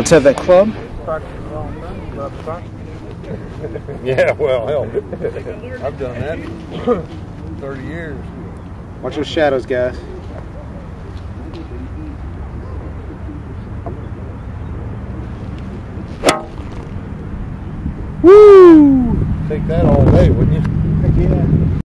Let's have that club. Yeah, well, hell, I've done that 30 years. Watch those shadows, guys. Woo! Take that all